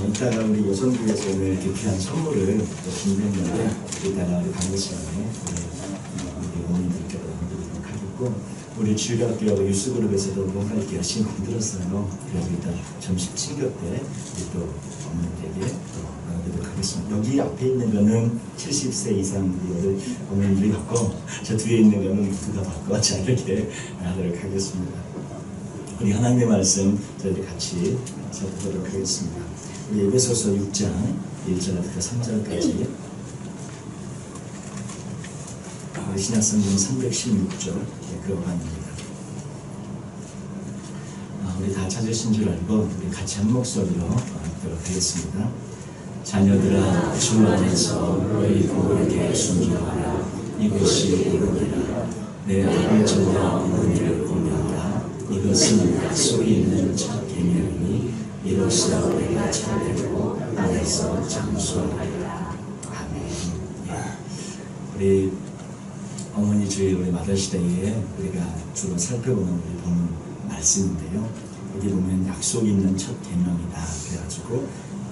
이따가 우리 여성부에서 오늘 이렇게 귀한 선물을 준비했는데 이따가 우리 강의 시간에 우리 어머님들께 드리도록 하겠고, 우리 주일학교 유스그룹에서도 뭔가 이렇게 열심히 만들었어요. 그래서 일단 점심 친교 때 또 어머님들에게 또 나눠드리도록 하겠습니다. 여기 앞에 있는 거는 70세 이상 우리 어머님들이 받고, 저 뒤에 있는 거는 누가 받고, 자 이렇게 하도록 하겠습니다. 우리 하나님의 말씀 저희들 같이 살펴보도록 하겠습니다. 우리 에베소서 6장 1절부터 3절까지 신약성경 316쪽 그러합니다. 우리 다 찾으신 줄 알고 우리 같이 한 목소리로 읽도록 하겠습니다. 자녀들아, 주 안에서 너희 부모에게 순종하라. 이것이 옳으니라. 내 아버지와 어머니를 공경하라. 이것은 약속이 있는 첫 계명이니 이로써 내가 잘되고 땅에서 장수하리라. 아멘. 우리 어머니 주일 우리 마더스데이에 우리가 주로 살펴보는 우리 본 말씀인데요. 여기 보면 약속이 있는 첫 계명이다. 그래가지고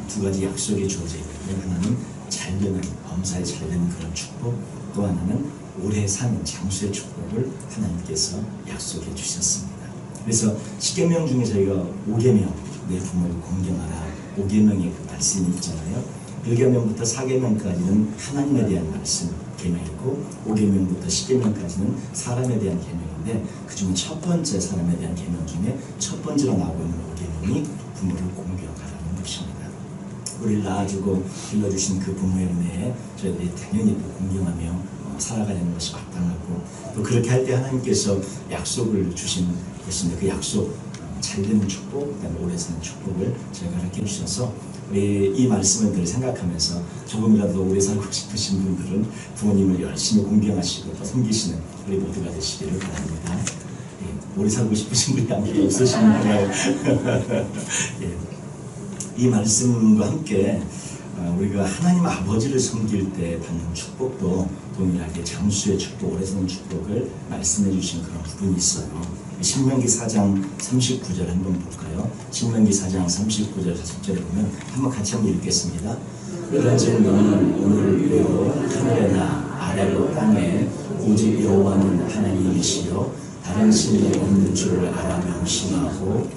두 가지 약속이 주어져 있는데, 하나는 잘되는, 범사에 잘되는 그런 축복, 또 하나는 오래 사는 장수의 축복을 하나님께서 약속해 주셨습니다. 그래서 10계명 중에 저희가 5계명, 내 부모를 공경하라, 5계명의 그 말씀이 있잖아요. 1계명부터 4계명까지는 하나님에 대한 말씀 계명이고, 5계명부터 10계명까지는 사람에 대한 계명인데, 그 중에 첫 번째 사람에 대한 계명 중에 첫 번째로 나오고 있는 5계명이 부모를 공경하라는 것입니다. 우리를 낳아주고 길러주신 그 부모의 은혜에 저희들이 당연히 또 공경하며 살아가는 것이 마땅하고, 또 그렇게 할 때 하나님께서 약속을 주신 것인데, 그 약속, 잘되는 축복, 그다음에 오래 사는 축복을 저희가 이렇게 해주셔서, 우리 이 말씀을 늘 생각하면서 조금이라도 오래 살고 싶으신 분들은 부모님을 열심히 공경하시고 또 섬기시는 우리 모두가 되시기를 바랍니다. 오래 살고 싶으신 분이 아무도 없으시는가요? 이 말씀과 함께 우리가 하나님 아버지를 섬길 때 받는 축복도 동일하게 장수의 축복, 오래 사는 축복을 말씀해 주신 그런 부분이 있어요. 신명기 4장 39절 한번 볼까요? 신명기 4장 39절 40절에 보면 한번 같이 한번 읽겠습니다. 그런즉 너는 오늘 외워 하늘에나 아래로 땅에 오직 여호와는 하나님이시요 다른 신이 없는 줄을 알아 명심하고,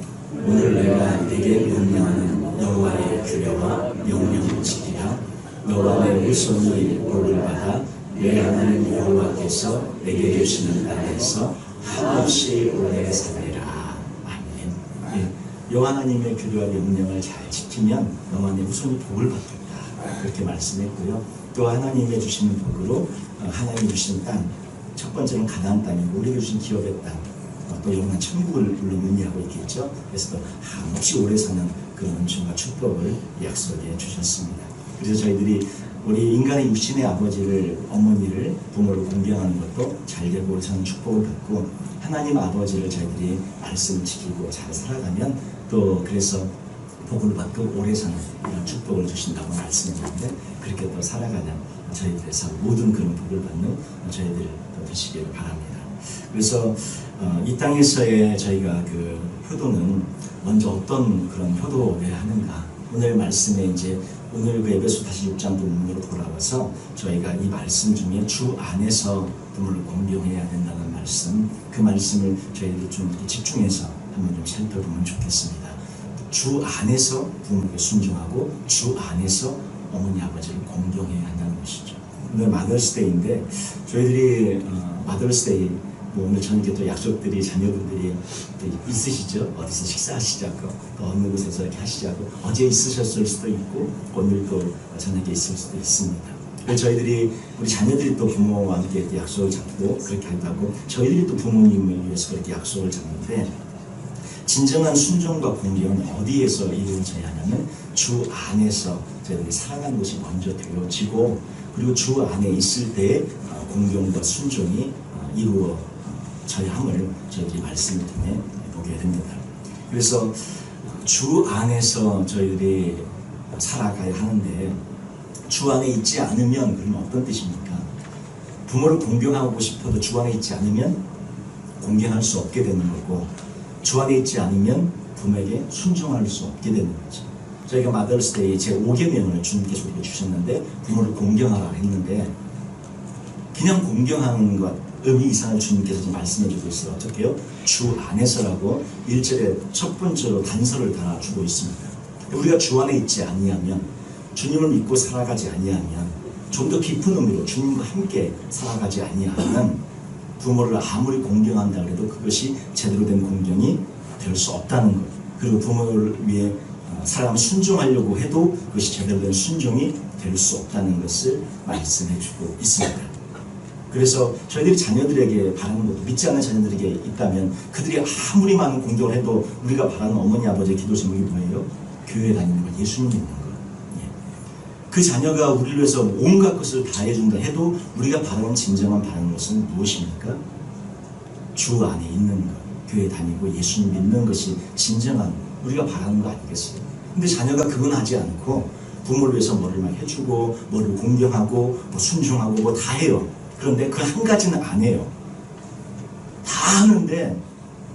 오늘 내가 네게 명령하는 여호와의 규례와 명령을 지키라. 너와 내 후손이 복을 받아 내 하나님 여호와께서 내게 주시는 땅에서 한없이 오래 살리라. 아멘. 여호와 하나님의 규례와 명령을 잘 지키면 너와 내 후손이 복을 받겠다. 그렇게 말씀했고요. 또 하나님의 주시는 복으로 하나님이 주신 땅, 첫 번째는 가나안 땅이고 우리에게 주신 기업의 땅, 또 영원한 천국을 물론 의미하고 있겠죠. 그래서 또 한없이 오래 사는 그런 은총과 축복을 약속해 주셨습니다. 그래서 저희들이 우리 인간의 육신의 아버지를, 어머니를, 부모를 공경하는 것도 잘되고 오래 사는 축복을 받고, 하나님 아버지를 저희들이 말씀을 지키고 잘 살아가면 또 그래서 복을 받고 오래 사는 이런 축복을 주신다고 말씀했는데, 그렇게 또 살아가는 저희들의 삶, 모든 그런 복을 받는 저희들 되시기를 바랍니다. 그래서 이 땅에서의 저희가 그 효도는 먼저 어떤 그런 효도를 하는가, 오늘 말씀에 이제 오늘 그 에베소 다시 6장 본문으로 돌아와서 저희가 이 말씀 중에 주 안에서 부모를 공경해야 된다는 말씀, 그 말씀을 저희들이 좀 집중해서 한번 좀 살펴보면 좋겠습니다. 주 안에서 부모에게 순종하고 주 안에서 어머니 아버지를 공경해야 한다는 것이죠. 오늘 마더스데이인데 저희들이 마더스데이 오늘 저녁에 또 약속들이 자녀분들이 또 있으시죠? 어디서 식사하시자고, 또 어느 곳에서 이렇게 하시자고, 어제 있으셨을 수도 있고 오늘 또 저녁에 있을 수도 있습니다. 그래서 저희들이 우리 자녀들이 또 부모와 함께 이렇게 약속을 잡고 그렇게 한다고 저희들이 또 부모님을 위해서 그렇게 약속을 잡는데, 진정한 순종과 공경은 어디에서 이루어져야 하냐면 주 안에서 저희들이 살아가는 것이 먼저 되어지고, 그리고 주 안에 있을 때 공경과 순종이 이루어져야 함을 저희들이 말씀을 통해 보게 됩니다. 그래서 주 안에서 저희들이 살아가야 하는데, 주 안에 있지 않으면 그러면 어떤 뜻입니까? 부모를 공경하고 싶어도 주 안에 있지 않으면 공경할 수 없게 되는 거고, 주 안에 있지 않으면 부모에게 순종할 수 없게 되는 거죠. 저희가 마더스데이 제5계명을 주님께서 우리에게 주셨는데 부모를 공경하라 했는데 그냥 공경하는 것 의미 이상을 주님께서 지금 말씀해 주고 있어요. 어떻게요? 주 안에서라고 1절에 첫 번째로 단서를 달아주고 있습니다. 우리가 주 안에 있지 아니하면, 주님을 믿고 살아가지 아니하면, 좀 더 깊은 의미로 주님과 함께 살아가지 아니하면 부모를 아무리 공경한다 해도 그것이 제대로 된 공경이 될 수 없다는 것. 그리고 부모를 위해 사람 순종하려고 해도 그것이 제대로 된 순종이 될 수 없다는 것을 말씀해 주고 있습니다. 그래서 저희들이 자녀들에게 바라는 것도, 믿지 않는 자녀들에게 있다면 그들이 아무리 많은 공경을 해도 우리가 바라는 어머니 아버지의 기도 제목이 뭐예요? 교회 다니는 것, 예수님 믿는 것. 그 자녀가 우리를 위해서 온갖 것을 다 해준다 해도 우리가 바라는 진정한 바라는 것은 무엇입니까? 주 안에 있는 것, 교회 다니고 예수님 믿는 것이 진정한 우리가 바라는 거 아니겠어요? 근데 자녀가 그건 하지 않고 부모를 위해서 뭐를 막 해주고 뭐를 공경하고 뭐 순종하고 뭐 다 해요. 그런데 그 한 가지는 안 해요. 다 하는데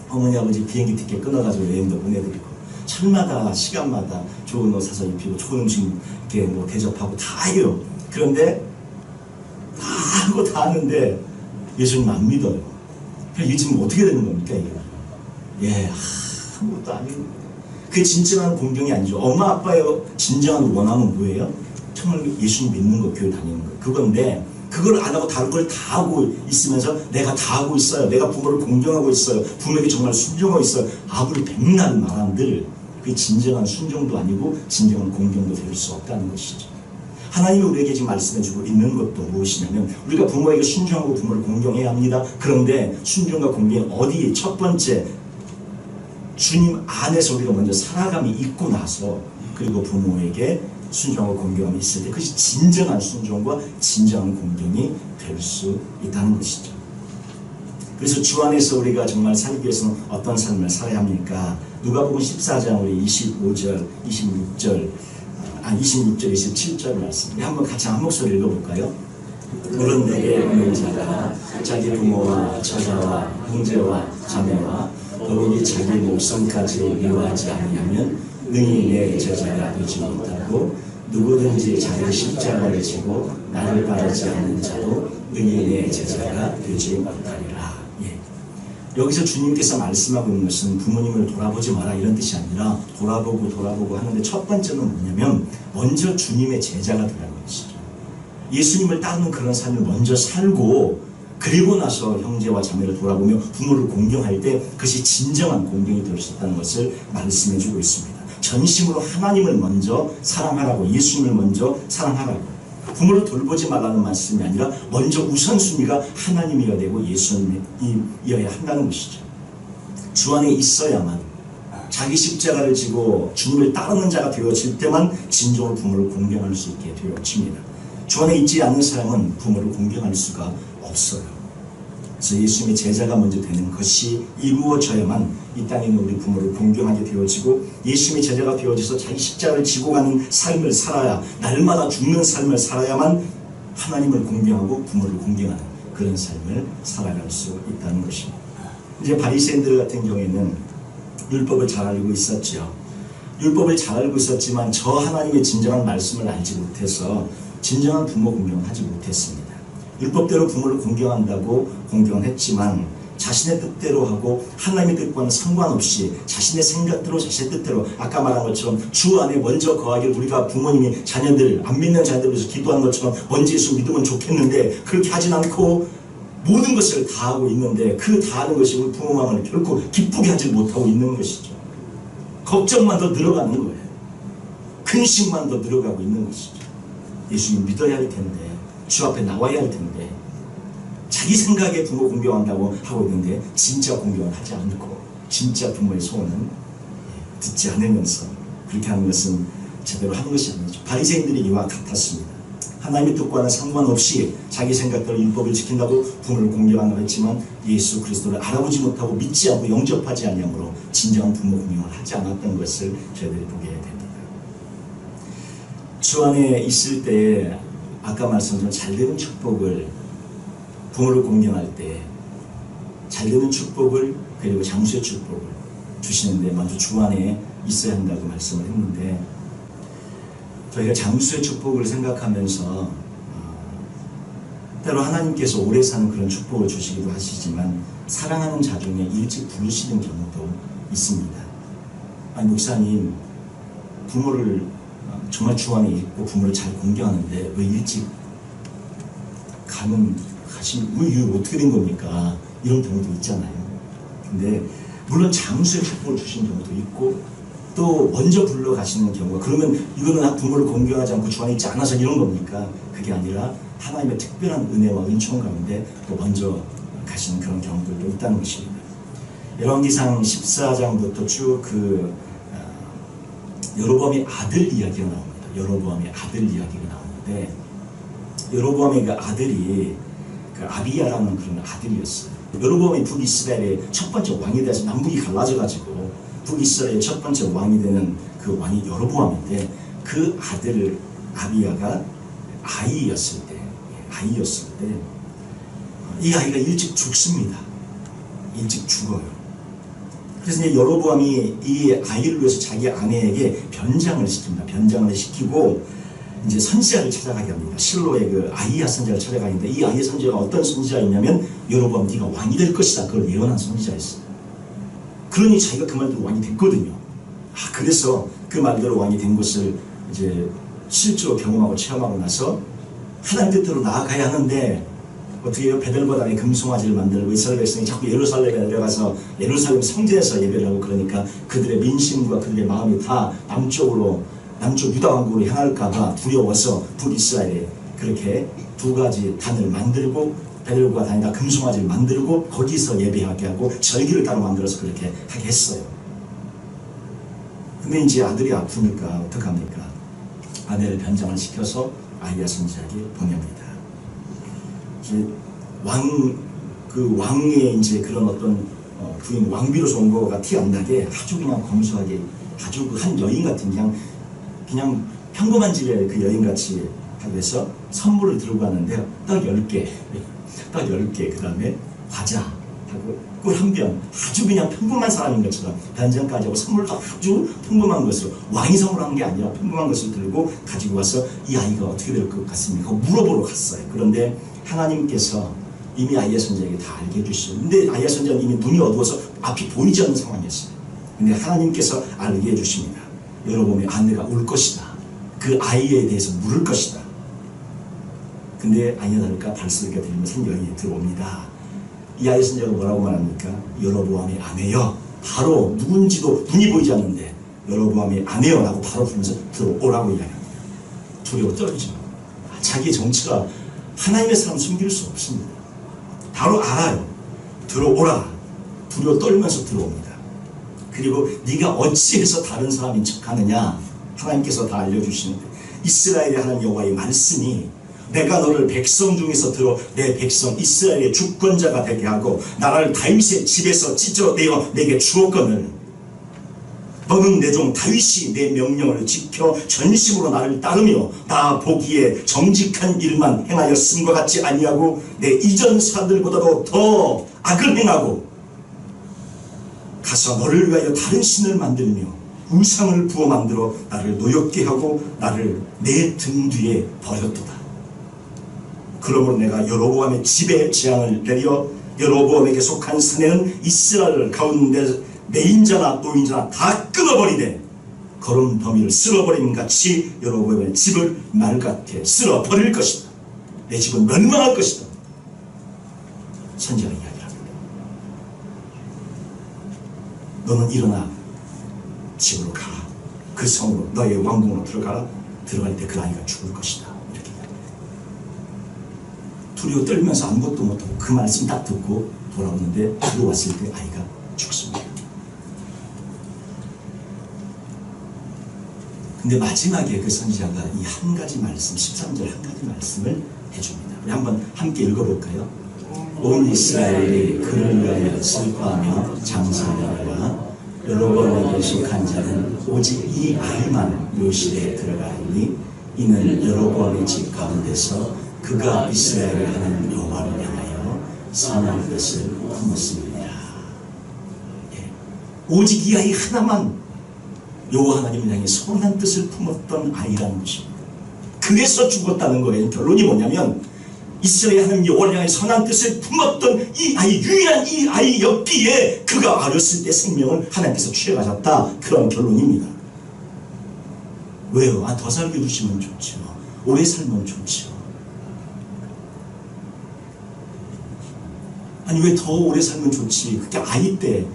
어머니 아버지 비행기 티켓 끊어가지고 여행도 보내드리고 철마다 시간마다 좋은 옷 사서 입히고 좋은 음식 이렇게 뭐 대접하고 다 해요. 그런데 다 하고 다 하는데 예수님 안 믿어요. 이게 지금 어떻게 되는 겁니까 이게? 예, 아무것도 아니고 그게 진정한 공경이 아니죠. 엄마 아빠의 진정한 원함은 뭐예요? 정말 예수님 믿는 거, 교회 다니는 거, 그건데 그걸 안 하고 다른 걸 다 하고 있으면서 내가 다 하고 있어요, 내가 부모를 공경하고 있어요, 부모에게 정말 순종하고 있어요, 아무리 백날 말한들 그게 진정한 순종도 아니고 진정한 공경도 될 수 없다는 것이죠. 하나님이 우리에게 지금 말씀해주고 있는 것도 무엇이냐면 우리가 부모에게 순종하고 부모를 공경해야 합니다. 그런데 순종과 공경이 어디, 첫 번째 주님 안에서 우리가 먼저 살아감이 있고 나서, 그리고 부모에게 순종하고 공경함이 있을 때 그것이 진정한 순종과 진정한 공경이 될 수 있다는 것이죠. 그래서 주 안에서 우리가 정말 살기 위해서는 어떤 삶을 살아야 합니까? 누가복음 14장 우리 25절, 26절, 27절 말씀 한번 같이 한 목소리 읽어볼까요? 물은 내게 있는 자가 자기 부모와 처자와 형제와 자매와 더욱이 자기 목숨까지 미워하지 아니하면 능히 내 제자가 되지 못하고, 누구든지 자기 십자가를 지고 나를 따르지 않는 자도 능히 내 제자가 되지 못하리라. 예. 여기서 주님께서 말씀하고 있는 것은 부모님을 돌아보지 마라 이런 뜻이 아니라 돌아보고 하는데 첫 번째는 뭐냐면 먼저 주님의 제자가 되라는 것이죠. 예수님을 따르는 그런 삶을 먼저 살고 그리고 나서 형제와 자매를 돌아보며 부모를 공경할 때 그것이 진정한 공경이 될 수 있다는 것을 말씀해 주고 있습니다. 전심으로 하나님을 먼저 사랑하라고, 예수님을 먼저 사랑하라고, 부모를 돌보지 말라는 말씀이 아니라 먼저 우선순위가 하나님이어야 되고 예수님이어야 한다는 것이죠. 주 안에 있어야만, 자기 십자가를 지고 주님을 따르는 자가 되어질 때만 진정으로 부모를 공경할 수 있게 되어집니다. 주 안에 있지 않는 사람은 부모를 공경할 수가 없어요. 그래서 예수님의 제자가 먼저 되는 것이 이루어져야만 이 땅에 있는 우리 부모를 공경하게 되어지고, 예수님의 제자가 되어져서 자기 십자가를 지고 가는 삶을 살아야, 날마다 죽는 삶을 살아야만 하나님을 공경하고 부모를 공경하는 그런 삶을 살아갈 수 있다는 것입니다. 이제 바리새인들 같은 경우에는 율법을 잘 알고 있었죠. 율법을 잘 알고 있었지만 저 하나님의 진정한 말씀을 알지 못해서 진정한 부모 공경을 하지 못했습니다. 율법대로 부모를 공경한다고 공경을 했지만 자신의 뜻대로 하고 하나님의 뜻과는 상관없이 자신의 생각대로, 자신의 뜻대로, 아까 말한 것처럼 주 안에 먼저 거하기를, 우리가 부모님이 자녀들, 안 믿는 자녀들을 위해서 기도하는 것처럼 먼저 예수 믿으면 좋겠는데 그렇게 하진 않고 모든 것을 다 하고 있는데, 그 다 하는 것이 우리 부모 마음을 결코 기쁘게 하지 못하고 있는 것이죠. 걱정만 더 늘어가는 거예요. 근심만 더 늘어가고 있는 것이죠. 예수님 믿어야 할 텐데, 주 앞에 나와야 할 텐데, 자기 생각에 부모 공경한다고 하고 있는데 진짜 공경을 하지 않고 진짜 부모의 소원은 듣지 않으면서 그렇게 하는 것은 제대로 하는 것이 아니죠. 바리새인들이 이와 같았습니다. 하나님의 뜻과는 상관없이 자기 생각대로 율법을 지킨다고 부모를 공경한다고 했지만 예수 그리스도를 알아보지 못하고 믿지 않고 영접하지 아니함으로 진정한 부모 공경을 하지 않았던 것을 저희들이 보게 됩니다. 주 안에 있을 때 아까 말씀드린 잘되는 축복을, 부모를 공경할 때 잘되는 축복을, 그리고 장수의 축복을 주시는데 먼저 주 안에 있어야 한다고 말씀을 했는데, 저희가 장수의 축복을 생각하면서 때로 하나님께서 오래 사는 그런 축복을 주시기도 하시지만 사랑하는 자 중에 일찍 부르시는 경우도 있습니다. 아니 목사님 부모를 정말 주 안에 있고 부모를 잘 공경하는데 왜 일찍 왜 어떻게 된 겁니까? 이런 경우도 있잖아요. 근데 물론 장수의 축복을 주신 경우도 있고 또 먼저 불러 가시는 경우가, 그러면 이거는 부모를 공경하지 않고 주 안에 있지 않아서 이런 겁니까? 그게 아니라 하나님의 특별한 은혜와 은총 가운데 또 먼저 가시는 그런 경우들도 있다는 것입니다. 열왕기상 14장부터 쭉 여로보암의 아들 이야기가 나옵니다. 여로보암의 아들 이야기가 나오는데 여로보암의 그 아들이 그 아비야라는 그런 아들이었어요. 여로보암이 북이스라엘의 첫 번째 왕이 돼서 남북이 갈라져가지고 북이스라엘의 첫 번째 왕이 되는 그 왕이 여로보암인데 그 아들 아비야가 아이였을 때 이 아이가 일찍 죽습니다. 일찍 죽어요. 그래서 이제 여로보암이 이 아이를 위해서 자기 아내에게 변장을 시킵니다. 변장을 시키고 이제 선지자를 찾아가게 합니다. 실로의 그 아이야 선지자를 찾아가는데 이 아이야 선지자가 어떤 선지자였냐면 여로보암 네가 왕이 될 것이다. 그걸 예언한 선지자였어요. 그러니 자기가 그 말대로 왕이 됐거든요. 그래서 그 말대로 왕이 된 것을 이제 실제로 경험하고 체험하고 나서 하나님 뜻대로 나아가야 하는데 어떻게 해요? 베델보다에 금송아지를 만들고 이스라엘 백성이 자꾸 예루살렘에 내려가서 예루살렘 성전에서 예배를 하고 그러니까 그들의 민심과 그들의 마음이 다 남쪽 유다 왕국으로 향할까봐 두려워서 북이스라엘에 그렇게 두 가지 단을 만들고 베델보가 다니다 금송아지를 만들고 거기서 예배하게 하고 절기를 따로 만들어서 그렇게 하게 했어요. 근데 이제 아들이 아프니까 어떡합니까? 아내를 변장을 시켜서 아이야 선지자에게 보냅니다. 왕의 이제 그런 어떤 부인 왕비로서 온 거가 티 안 나게 아주 그냥 검소하게 아주 그 한 여인 같은 그냥 평범한 집에 그 여인같이 하고 해서 선물을 들고 가는데 떡 10개 그 다음에 과자 하고 꿀 한 병, 아주 그냥 평범한 사람인 것처럼 변장까지 하고 선물도 아주 평범한 것으로, 왕이 선물한 게 아니라 평범한 것을 들고 가지고 와서 이 아이가 어떻게 될 것 같습니까? 물어보러 갔어요. 그런데 하나님께서 이미 아이야 선지자에게 다 알게 해주시죠. 근데 아이야 선지자는 이미 눈이 어두워서 앞이 보이지 않는 상황이었어요. 근데 하나님께서 알게 해주십니다. 여러분의 아내가 올 것이다. 그 아이에 대해서 물을 것이다. 근데 아니나 다를까 발소리가 들리면서 여인이 들어옵니다. 이 아이야 선지자가 뭐라고 말합니까? 여로보암의 아내여. 바로 누군지도 눈이 보이지 않는데 여로보암의 아내여 라고 바로 부르면서 들어오라고 이야기합니다. 두려워 떨죠. 자기의 정체가 하나님의 사람 숨길 수 없습니다. 바로 알아요. 들어오라. 두려워 떨면서 들어옵니다. 그리고 네가 어찌해서 다른 사람인 척하느냐? 하나님께서 다 알려주시는데 이스라엘의 하나님 여호와의 말씀이 내가 너를 백성 중에서 들어 내 백성 이스라엘의 주권자가 되게 하고 나라를 다윗의 집에서 찢어내어 내게 주었거늘 너는 내 종 다윗이 내 명령을 지켜 전심으로 나를 따르며 나 보기에 정직한 일만 행하였음과 같지 아니하고 내 이전 사람들보다도 더 악을 행하고 가서 너를 위하여 다른 신을 만들며 우상을 부어 만들어 나를 노엽게 하고 나를 내 등 뒤에 버렸도다. 그러므로 내가 여로보암의 집에 재앙을 내려 여로보암에게 속한 사내는 이스라엘 가운데 내인자나 노인자나 다 끊어버리되 거름 더미를 쓸어버림 같이 여로보암의 집을 말같게 쓸어버릴 것이다. 내 집은 멸망할 것이다. 선지자가 이야기합니다. 너는 일어나 집으로 가라. 그 성으로 너의 왕궁으로 들어가라. 들어갈 때 그 아이가 죽을 것이다. 이렇게 이야기합니다. 두려워 떨면서 아무것도 못하고 그 말씀 딱 듣고 돌아오는데 들어왔을 때 아이가 죽습니다. 근데 마지막에 그 선지자가 이 한 가지 말씀, 13절 한 가지 말씀을 해줍니다. 우리 한번 함께 읽어볼까요? 온 이스라엘이 그를 위하여 슬퍼하며 장사하려니와 여로보암에게 속한 자는 오직 이 아이만 묘실에 들어가니 이는 여로보암의 집 가운데서 그가 이스라엘을 하는 여호와를 향하여 선한 것을 품었습니다. 예. 오직 이 아이 하나만 여호와 하나님을 향해 선한 뜻을 품었던 아이라는 것입니다. 그래서 죽었다는 거예요. 결론이 뭐냐면 이스라엘 하나님 여호와를 향해 선한 뜻을 품었던 이 아이, 유일한 이 아이였기에 그가 어렸을 때 생명을 하나님께서 취해가셨다. 그런 결론입니다. 왜요? 더 살게 해주시면 좋죠. 오래 살면 좋죠. 아니 왜 더 오래 살면 좋지? 그게 아이 때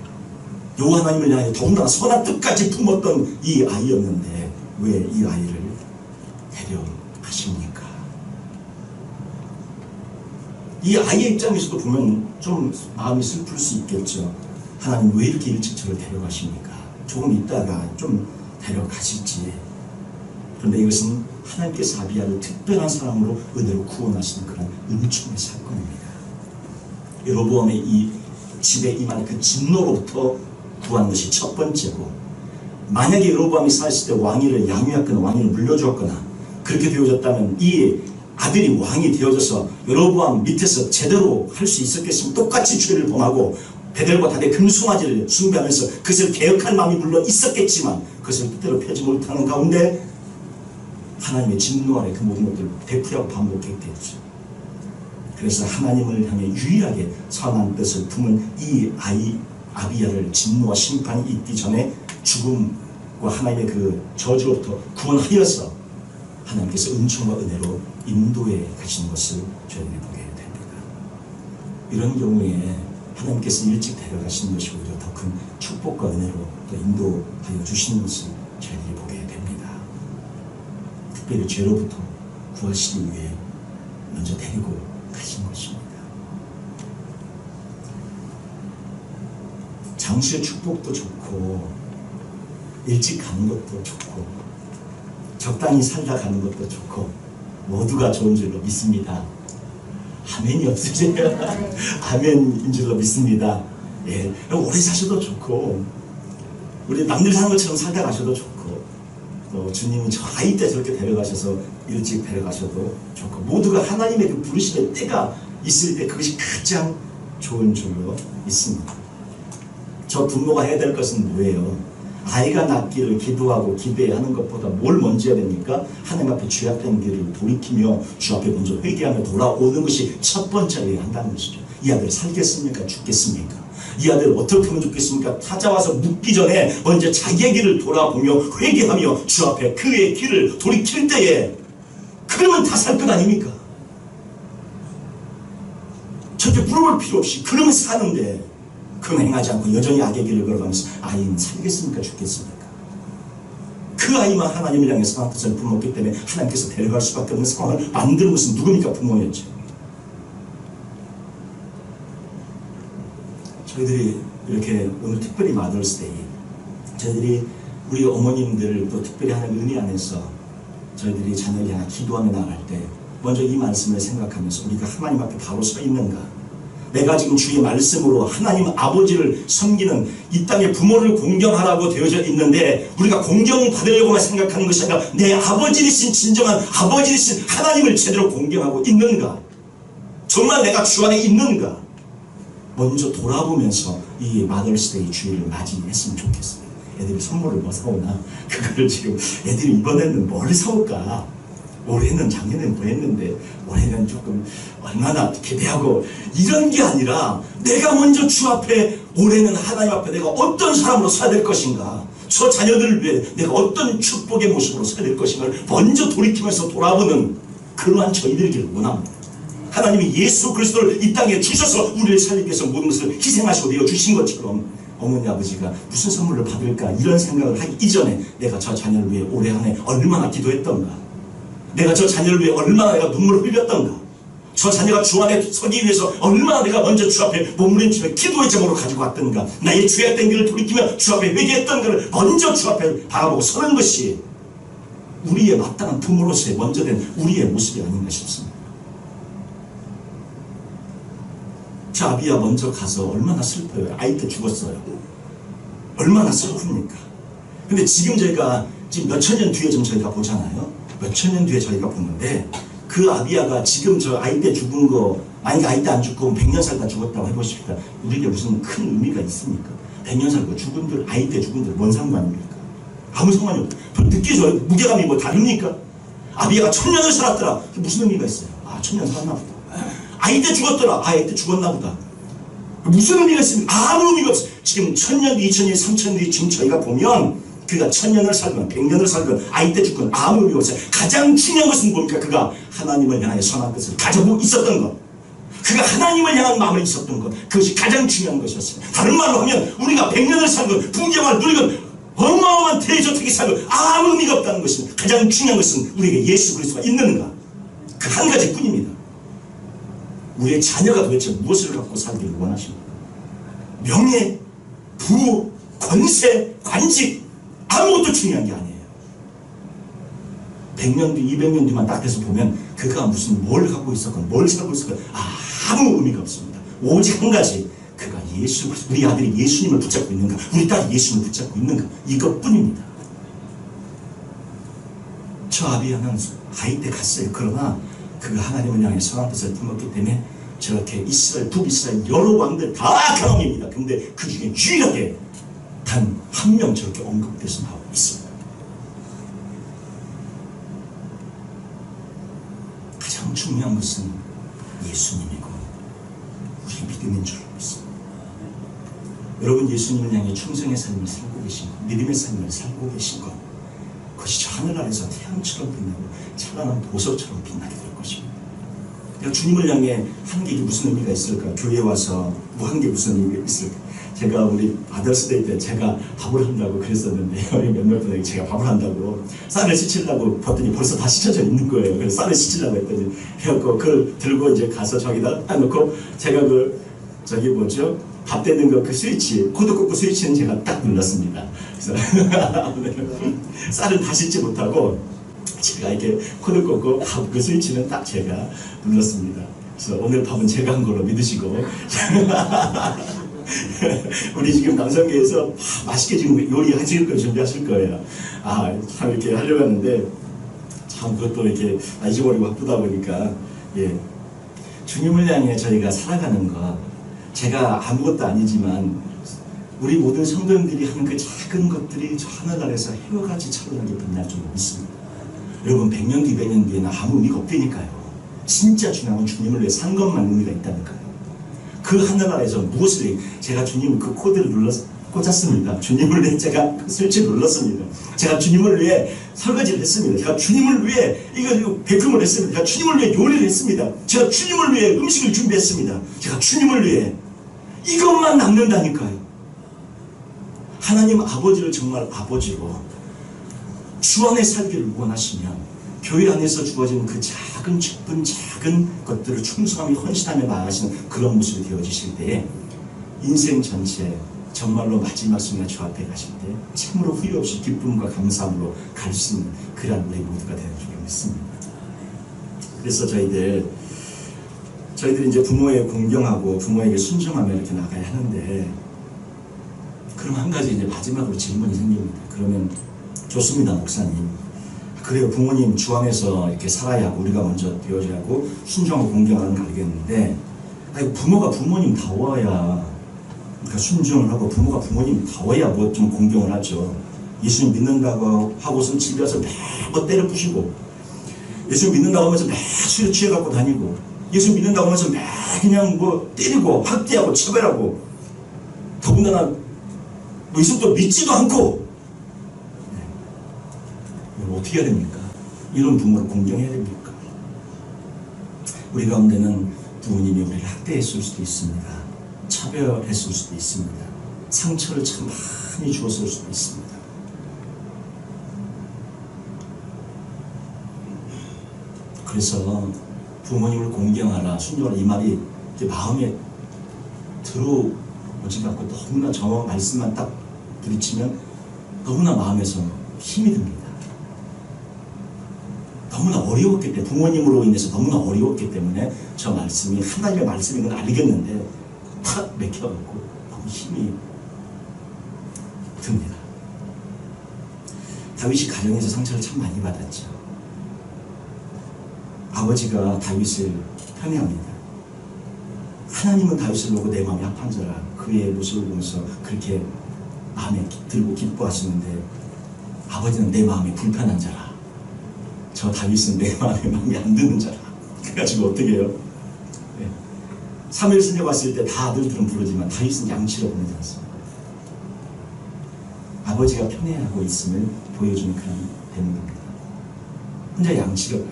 여호와 하나님을 향해 더군다나 선한 뜻까지 품었던 이 아이였는데 왜 이 아이를 데려가십니까? 이 아이의 입장에서도 보면 좀 마음이 슬플 수 있겠죠. 하나님 왜 이렇게 일찍 저를 데려가십니까? 조금 있다가 좀 데려가실지. 그런데 이것은 하나님께서 아비야를 특별한 사람으로 은혜로 구원하시는 그런 은총의 사건입니다. 여로보암의 이 집에 임한 그 진노로부터 구한 것이 첫 번째고, 만약에 여로보암이 살았을 때 왕위를 양유했거나 왕위를 물려주었거나 그렇게 되어졌다면 이 아들이 왕이 되어져서 여로보암 밑에서 제대로 할 수 있었겠으면 똑같이 죄를 범하고 베델과 다대 금송아지를 숭배하면서 그것을 개혁할 마음이 물론 있었겠지만 그것을 뜻대로 펴지 못하는 가운데 하나님의 진노 아래 그 모든 것들을 되풀이하고 반복했겠죠. 그래서 하나님을 향해 유일하게 선한 뜻을 품은 이 아이 아비야를 진노와 심판이 있기 전에 죽음과 하나님의 그 저주로부터 구원하여서 하나님께서 은총과 은혜로 인도해 가시는 것을 저희들이 보게 됩니다. 이런 경우에 하나님께서 일찍 데려가시는 것이 오히려 더 큰 축복과 은혜로 또 인도하여 주시는 것을 저희들이 보게 됩니다. 특별히 죄로부터 구하시기 위해 먼저 데리고 가신 것입니다. 장수의 축복도 좋고 일찍 가는 것도 좋고 적당히 살다 가는 것도 좋고 모두가 좋은 줄로 믿습니다. 아멘이 없으세요? 아멘인 줄로 믿습니다. 예, 오래 사셔도 좋고 우리 남들 사는 것처럼 살다 가셔도 좋고 또 주님이 저 아이 때 저렇게 데려가셔서 일찍 데려가셔도 좋고 모두가 하나님의 그 부르심의 때가 있을 때 그것이 가장 좋은 줄로 믿습니다. 저 부모가 해야 될 것은 뭐예요? 아이가 낳기를 기도하고 기대해야 하는 것보다 뭘 먼저 해야 됩니까? 하나님 앞에 죄악된 길을 돌이키며 주 앞에 먼저 회개하며 돌아오는 것이 첫 번째여야 한다는 것이죠. 이 아들 살겠습니까? 죽겠습니까? 이 아들 어떻게 하면 좋겠습니까? 찾아와서 묻기 전에 먼저 자기의 길을 돌아보며 회개하며 주 앞에 그의 길을 돌이킬 때에 그러면 다 살 것 아닙니까? 절대 물어볼 필요 없이 그러면 사는데 그건 행하지 않고 여전히 악의 길을 걸어가면서 아이는 살겠습니까? 죽겠습니까? 그 아이만 하나님을 향해 선한 뜻을 품었기 때문에 하나님께서 데려갈 수밖에 없는 상황을 만드는 것은 누굽니까? 부모였죠. 저희들이 이렇게 오늘 특별히 마더스데이 저희들이 우리 어머님들 또 특별히 하나님 은혜 안에서 저희들이 자녀를 향해 기도하며 나갈 때 먼저 이 말씀을 생각하면서 우리가 하나님 앞에 바로 서 있는가, 내가 지금 주의 말씀으로 하나님 아버지를 섬기는 이 땅의 부모를 공경하라고 되어져 있는데 우리가 공경받으려고만 생각하는 것이 아니라 내 아버지이신 진정한 아버지이신 하나님을 제대로 공경하고 있는가, 정말 내가 주 안에 있는가, 먼저 돌아보면서 이 마더스데이 주일을 맞이했으면 좋겠습니다. 애들이 선물을 뭐 사오나, 그거를 지금 애들이 이번에는 뭘 사올까, 올해는 작년에는 뭐 했는데 올해는 조금 얼마나 기대하고 이런 게 아니라 내가 먼저 주 앞에 올해는 하나님 앞에 내가 어떤 사람으로 서야 될 것인가, 저 자녀들을 위해 내가 어떤 축복의 모습으로 서야 될 것인가를 먼저 돌이키면서 돌아보는 그러한 저희들이기를 원합니다. 하나님이 예수 그리스도를 이 땅에 주셔서 우리를 살리기 위해서 모든 것을 희생하시고 내어주신 것처럼 어머니 아버지가 무슨 선물을 받을까 이런 생각을 하기 이전에 내가 저 자녀를 위해 올해 한 해 얼마나 기도했던가, 내가 저 자녀를 위해 얼마나 내가 눈물을 흘렸던가, 저 자녀가 주 안에 서기 위해서 얼마나 내가 먼저 주 앞에 몸부림치며 기도의 제목으로 가지고 왔던가, 나의 죄악된 길을 돌이키며 주 앞에 회개했던가를 먼저 주 앞에 바라보고 서는 것이 우리의 마땅한 부모로서의 먼저 된 우리의 모습이 아닌가 싶습니다. 저 아비야 먼저 가서 얼마나 슬퍼요. 아이 때 죽었어요. 얼마나 슬픕니까? 근데 지금 저희가 지금 몇천 년 뒤에 좀 저희가 보잖아요. 몇천 년 뒤에 저희가 보는데 그 아비야가 지금 저 아이 때 죽은 거, 만약에 아이 때 안 죽고 100년 살다 죽었다고 해보십시다. 우리에게 무슨 큰 의미가 있습니까? 100년 살고 죽은들, 아이 때 죽은들 뭔 상관입니까? 아무 상관이 없어요. 별 느끼죠? 무게감이 뭐 다릅니까? 아비가 1000년을 살았더라. 무슨 의미가 있어요? 아, 1000년 살았나 보다. 아이 때 죽었더라. 아이 때 죽었나 보다. 무슨 의미가 있습니까? 아무 의미가 없어요. 지금 1000년, 2000년, 3000년이 지금 저희가 보면 그가 1000년을 살건 100년을 살건 아이 때 죽건 아무 의미가 없어요. 가장 중요한 것은 뭡니까? 그가 하나님을 향하여 선한 것을 가지고 있었던 것. 그가 하나님을 향한 마음이 있었던 것. 그것이 가장 중요한 것이었습니다. 다른 말로 하면 우리가 100년을 살건 풍경을 누리건 어마어마한 대저택이 살건 아무 의미가 없다는 것입니다. 가장 중요한 것은 우리에게 예수 그리스도가 있는가. 그 한 가지 뿐입니다. 우리의 자녀가 도대체 무엇을 갖고 살기를 원하십니까? 명예, 부, 권세, 관직 아무것도 중요한 게 아니에요. 100년 뒤, 200년 뒤만 딱 돼서 보면 그가 무슨 뭘 갖고 있었건 뭘 살고 있었건 아무 의미가 없습니다. 오직 한 가지, 그가 예수, 우리 아들이 예수님을 붙잡고 있는가, 우리 딸이 예수님을 붙잡고 있는가, 이것뿐입니다. 저 아비야는 아이 때 갔어요. 그러나 그가 하나님을 향해 선한 뜻을 품었기 때문에 저렇게 이스라엘, 북이스라엘 여러 왕들 다 강함입니다. 근데 그 중에 유일하게 단 한 명 저렇게 언급돼서 나오고 있습니다. 가장 중요한 것은 예수님이고 우리 믿음인 줄 믿습니다. 여러분 예수님을 향해 충성의 삶을 살고 계신 것, 믿음의 삶을 살고 계신 것, 그것이 저 하늘 아래서 태양처럼 빛나고 찬란한 보석처럼 빛나게 될 것입니다. 그러니까 주님을 향해 하는 게 무슨 의미가 있을까? 교회에 와서 뭐 한 게 무슨 의미가 있을까? 제가 우리 아더스데이 때 제가 밥을 한다고 그랬었는데 우리 몇몇 분에게 제가 밥을 한다고 쌀을 씻으려고 봤더니 벌써 다 씻혀져 있는 거예요. 그래서 쌀을 씻으려고 했더니 해갖고 그걸 들고 이제 가서 저기다 놓고 제가 그 저기 뭐죠? 밥 되는 거 그 스위치, 코드 꽂고 스위치는 제가 딱 눌렀습니다. 그래서 쌀은 다 씻지 못하고 제가 이렇게 코드 꽂고 밥 그 스위치는 딱 제가 눌렀습니다. 그래서 오늘 밥은 제가 한 걸로 믿으시고 우리 지금 남성계에서 맛있게 지금 요리하실 거 준비하실 거예요. 참 이렇게 하려고 하는데 참 그것도 이렇게 잊어버리고 바쁘다 보니까 주님을 향해 저희가 살아가는 것, 제가 아무것도 아니지만 우리 모든 성도님들이 하는 그 작은 것들이 저 하늘 아래서 해와같이 찬란하게 빛날 줄 믿습니다. 여러분 100년 뒤 200년 뒤에는 아무 의미가 없다니까요. 진짜 중요한 건 주님을 위해 산 것만 의미가 있다니까요. 그 하늘 아래서 무엇을 제가 주님 그 코드를 꽂았습니다. 주님을 위해 제가 그 스위치를 눌렀습니다. 제가 주님을 위해 설거지를 했습니다. 제가 주님을 위해 이거 베품을 했습니다. 제가 주님을 위해 요리를 했습니다. 제가 주님을 위해 음식을 준비했습니다. 제가 주님을 위해 이것만 남는다니까요. 하나님 아버지를 정말 아버지로 주 안에 살기를 원하시면 교회 안에서 주어진 그 작은 직분, 작은 것들을 충성하며 헌신하며 나아가시는 그런 모습이 되어지실 때에 인생 전체 정말로 마지막 순간 주 앞에 가실 때 참으로 후회 없이 기쁨과 감사함으로 갈 수 있는 그런 우리 모두가 되는 줄 믿습니다. 그래서 저희들이 이제 부모에 공경하고 부모에게 순종하며 이렇게 나가야 하는데, 그럼 한 가지 이제 마지막으로 질문이 생깁니다. 그러면 좋습니다, 목사님. 그래요, 부모님 주 안에서 이렇게 살아야 하고 우리가 먼저 되어져야 하고 순종하고 공경하는 거 알겠는데, 부모가 부모님 다워야, 그러니까 순종을 하고 부모가 부모님 다워야 뭐 좀 공경을 하죠. 예수님 믿는다고 하고선 집에 와서 매번 때려 부시고, 예수 믿는다고 하면서 매 술에 취해갖고 다니고, 예수 믿는다고 하면서 매 그냥 뭐 때리고 학대하고 처벌하고, 더군다나 뭐 예수도 믿지도 않고, 어떻게 해야 됩니까? 이런 부모를 공경해야 됩니까? 우리 가운데는 부모님이 우리를 학대했을 수도 있습니다. 차별했을 수도 있습니다. 상처를 참 많이 주었을 수도 있습니다. 그래서 부모님을 공경하라, 순종하라, 이 말이 마음에 들어오지가 않고 너무나 저 말씀만 딱 부딪히면 너무나 마음에서 힘이 듭니다. 너무나 어려웠기 때문에, 부모님으로 인해서 너무나 어려웠기 때문에 저 말씀이 하나님의 말씀인 건 알겠는데 탁 맥혀갖고 너무 힘이 듭니다. 다윗이 가정에서 상처를 참 많이 받았죠. 아버지가 다윗을 편애합니다. 하나님은 다윗을 보고 내 마음이 합한 자라, 그의 모습을 보면서 그렇게 마음에 들고 기뻐하시는데 아버지는 내 마음이 불편한 자라. 저 다윗은 내 마음이 안 드는 자라. 그래가지고 어떻게 해요? 네. 사무엘 선지자 왔을 때 다 아들들은 부르지만 다윗은 양치러 보내지 않습니다. 아버지가 편애하고 있음을 보여주는 그런 되는 겁니다. 혼자 양치러 가요.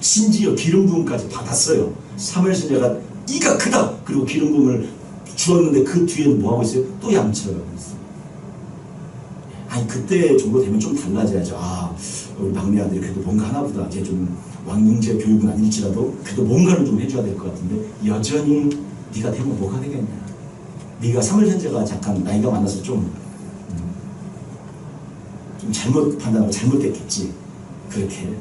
심지어 기름 부음까지 받았어요. 사무엘 선지자가 이가 크다. 그리고 기름 부음을 주었는데 그 뒤에는 뭐 하고 있어요? 또 양치러 가고 있어요. 아니 그때 정도 되면 좀 달라져야죠. 아 우리 막내 아들이 그래도 뭔가 하나보다 이제 좀 왕궁제 교육은 아닐지라도 그래도 뭔가를 좀 해줘야 될 것 같은데 여전히 네가 되면 뭐가 되겠냐. 네가 사무엘 선지자가 잠깐 나이가 많아서 좀 잘못 판단하고 잘못됐겠지. 그렇게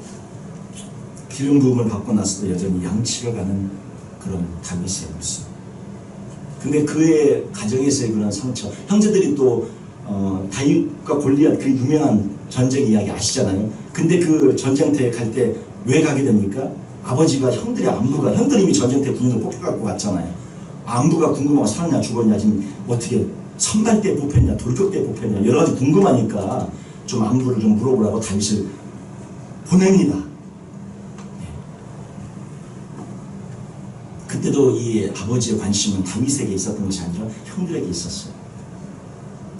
기름 부음을 받고 나서도 여전히 양치러 가는 그런 다윗의 모습. 근데 그의 가정에서의 그런 상처, 형제들이 또 다윗과 골리앗 그 유명한 전쟁 이야기 아시잖아요. 근데 그 전쟁터에 갈 때 왜 가게 됩니까? 아버지가 형들의 안부가, 형들이 이미 전쟁터에 군인을 뽑혀갖고 갔잖아요. 안부가 궁금하고 살았냐 죽었냐, 지금 어떻게 선발대 뽑혔냐 돌격대 뽑혔냐 여러 가지 궁금하니까 좀 안부를 좀 물어보라고 다윗을 보냅니다. 그때도 이 아버지의 관심은 다윗에게 있었던 것이 아니라 형들에게 있었어요.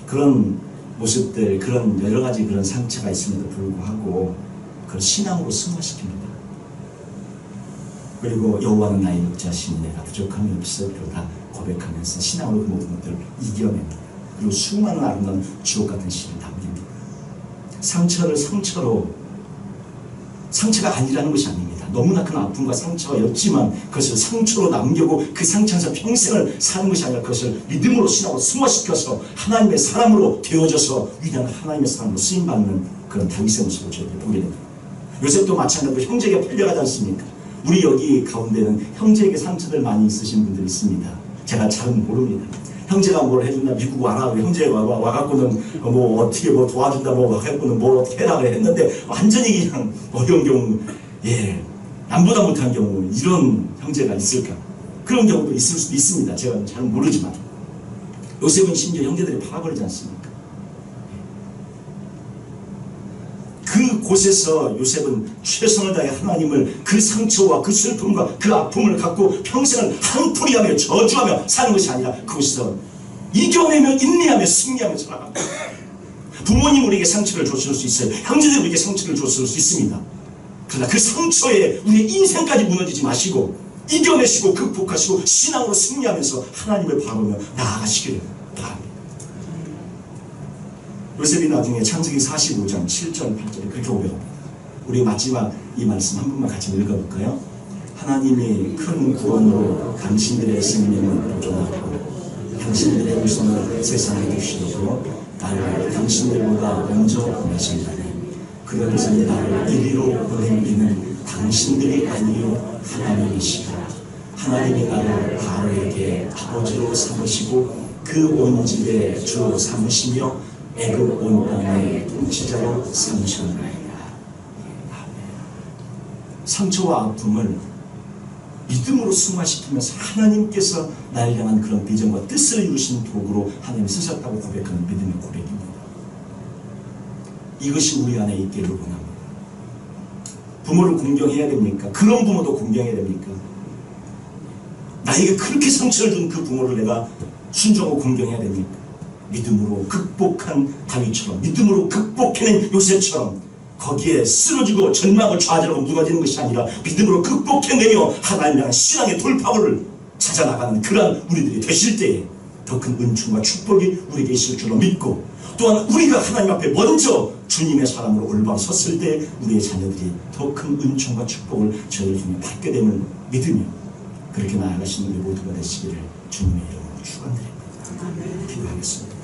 그런 모습들, 그런 여러 가지 그런 상처가 있음에도 불구하고 그걸 신앙으로 승화시킵니다. 그리고 여호와는 나의 목자시니 내가 부족함이 없어 그러다 고백하면서 신앙으로 그 모든 것들을 이겨냅니다. 그리고 수많은 아름다운 주옥 같은 시를 남깁니다. 상처를 상처가 아니라는 것이 아닙니다. 너무나 큰 아픔과 상처가 였지만 그것을 상처로 남기고 그 상처에서 평생을 사는 것이 아니라 그것을 믿음으로 신앙으로 승화시켜서 하나님의 사람으로 되어져서 위대한 하나님의 사람으로 쓰임받는 그런 다윗의 모습을 저희가 보게 됩니다. 요셉도 마찬가지로 형제에게 팔려가지 않습니까? 우리 여기 가운데는 형제에게 상처들 많이 있으신 분들이 있습니다. 제가 잘은 모릅니다. 형제가 뭘 해준다, 미국 와라, 형제가 와갖고는 뭐 어떻게 뭐 도와준다, 뭐 와갖고는 뭘 어떻게 해라 했는데 완전히 그냥 어려운 경우, 남보다 못한 경우 이런 형제가 있을까? 그런 경우도 있을 수도 있습니다. 제가 잘 모르지만 요셉은 심지어 형제들이 팔아버리지 않습니까? 그 곳에서 요셉은 최선을 다해 하나님을 그 상처와 그 슬픔과 그 아픔을 갖고 평생을 한풀이하며 저주하며 사는 것이 아니라 그곳에서 이겨내며 인내하며 승리하며 살아갑니다. 부모님 우리에게 상처를 줬을 수 있어요. 형제들 우리에게 상처를 줬을 수 있습니다. 그러나 그 상처에 우리의 인생까지 무너지지 마시고 이겨내시고 극복하시고 신앙으로 승리하면서 하나님을 바라보며 나아가시기를 바랍니다. 요셉이 나중에 창세기 45장 7절 8절에 그렇게 오래요. 우리 마지막 이 말씀 한 번만 같이 읽어볼까요? 하나님이 큰 구원으로 당신들의 생명을 보존하고 당신들의 후손을 세상에 주시려고 나를 당신들보다 먼저 보내신다네. 그러면서 나를 이리로 보낸 이는 당신들이 아니요 하나님이시라. 하나님이 나를 바로에게 아버지로 삼으시고 그 온 집에 주로 삼으시며 애굽 온 땅의 통치자로 삼으셨나이다. 상처와 아픔을 믿음으로 승화시키면서 하나님께서 나를 향한 그런 비전과 뜻을 이루신 도구로 하나님이 쓰셨다고 고백하는 믿음의 고백입니다. 이것이 우리 안에 있기를 원합니다. 부모를 공경해야 됩니까? 그런 부모도 공경해야 됩니까? 나에게 그렇게 상처를 준 그 부모를 내가 순종하고 공경해야 됩니까? 믿음으로 극복한 다윗처럼, 믿음으로 극복해낸 요셉처럼 거기에 쓰러지고 절망을 좌절하고 무너지는 것이 아니라 믿음으로 극복해내며 하나님 향한 신앙의 돌파구를 찾아나가는 그러한 우리들이 되실 때에 더 큰 은총과 축복이 우리에게 있을 줄로 믿고, 또한 우리가 하나님 앞에 먼저 주님의 사람으로 올바로 섰을 때 우리의 자녀들이 더 큰 은총과 축복을 저희를 통해 받게 됨을 믿으며 그렇게 나아가시는 우리 모두가 되시기를 주님의 이름으로 축원드립니다. 기도하겠습니다.